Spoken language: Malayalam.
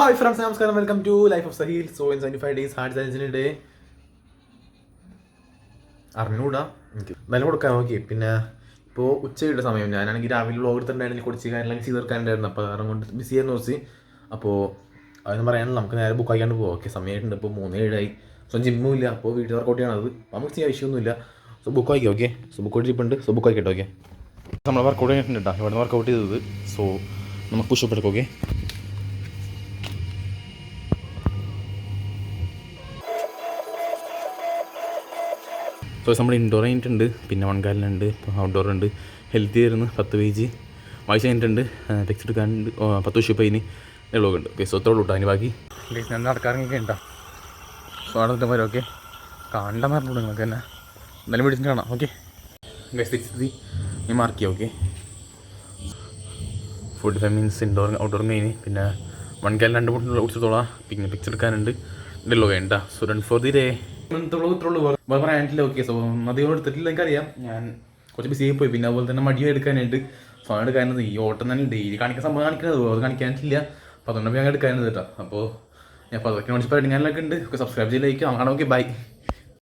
ഹായ് ഫ്രണ്ട്സ്, നമസ്കാരം. Welcome to life of Sahil. So in 75 days hard സയൻസിന് ഡേ അറിഞ്ഞുകൂടാ എനിക്ക് വില കൊടുക്കാൻ നോക്കി. പിന്നെ ഇപ്പോൾ ഉച്ചയുടെ സമയം, ഞാനാണെങ്കിൽ രാവിലെ വ്ളോഗ് എടുത്തിട്ടുണ്ടായിരുന്നു, കുറച്ച് കാര്യങ്ങളൊക്കെ ചെയ്ത് തീർക്കാനുണ്ടായിരുന്നു. അപ്പോൾ കാരണം കൊണ്ട് ബിസി ആയിരുന്നു കുറച്ച്. അപ്പോൾ അതൊന്നും പറയാനില്ല, നമുക്ക് നേരെ ബുക്ക് ആക്കിയാണ്ട് പോകാം. ഓക്കെ, സമയമായിട്ടുണ്ട്. ഇപ്പോൾ 3:07. സോ ജിമ്മും ഇല്ല, അപ്പോൾ വീട്ടിൽ വർക്കൗട്ട് ചെയ്യണത്. അപ്പോൾ നമുക്ക് ചെയ്യാൻ ആവശ്യമൊന്നുമില്ല. സോ ബുക്ക് ആക്കി. ഓക്കെ, സോ ബുക്ക് ജിപ്പുണ്ട്. സോ ബുക്ക് ആക്കിയിട്ട് ഓക്കെ, നമ്മൾ വർക്കൗട്ട് ചെയ്തിട്ടുണ്ട് കേട്ടോ. ഇവിടെ നിന്ന് വർക്കൗട്ട് ചെയ്തത്. സോ നമുക്ക് പുഷപ്പ് എടുക്കാം. ഓക്കെ, സോ നമ്മൾ ഇൻഡോർ കഴിഞ്ഞിട്ടുണ്ട്, പിന്നെ വൺകാലിനുണ്ട്, ഇപ്പോൾ ഔട്ട്ഡോർ ഉണ്ട്. ഹെൽത്തി ആയിരുന്നു 10 kg. വായിച്ച് കഴിഞ്ഞിട്ടുണ്ട്, ടെക്സ്റ്റ് എടുക്കാനുണ്ട്, 10 വർഷം അതിന് എളുപ്പമൊക്കെ ഉണ്ട്. ഓക്കെ, സ്വത്തോട് വിട്ടോ. അതിന് ബാക്കി ഞാൻ നടക്കാറൊക്കെ ഉണ്ടോ. സോ അവിടെ നിന്നിട്ട് വരും. ഓക്കെ, കാണണ്ട പറഞ്ഞു നിങ്ങൾക്ക് തന്നെ എന്തായാലും പിടിച്ചിട്ട് കാണാം. ഓക്കെ, 60 നീ മാർക്ക് ചെയ്യാം. ഓക്കെ, 45 മിനിറ്റ്സ് ഇൻഡോർ ഔട്ട്ഡോറും കഴിഞ്ഞ്, പിന്നെ വൺകാലിന് 2 മുട്ട കുടിച്ചത്തോളാം. പിന്നെ പിക്ചർ എടുക്കാനുണ്ട്, ഇതല്ലോ വേണ്ട. So run for the day ഇത്രയുള്ളൂ വേറെ പറയാനില്ല. ഓക്കെ, സോ അധികം എടുത്തിട്ടില്ല, എനിക്കറിയാം. ഞാൻ കുറച്ച് ബിസി പോയി. പിന്നെ അതുപോലെ തന്നെ മടിയോ എടുക്കാനായിട്ട് ഫോൺ എടുക്കാനുണ്ട്. ഈ ഓട്ടം തന്നെ ഡെയിലി കാണിക്കാൻ സംഭവം കാണിക്കുന്നത്, അത് കാണിക്കാനില്ല. അപ്പോൾ അതുകൊണ്ട് ഞാൻ എടുക്കാനുണ്ട് കേട്ടോ. അപ്പോൾ ഞാൻ അപ്പോൾ അതൊക്കെ നോട്ടിച്ച് പഠിക്കാനൊക്കെ ഉണ്ട്. സബ്സ്ക്രൈബ് ചെയ്ത് ലൈക്ക് കാണാം. Okay, by.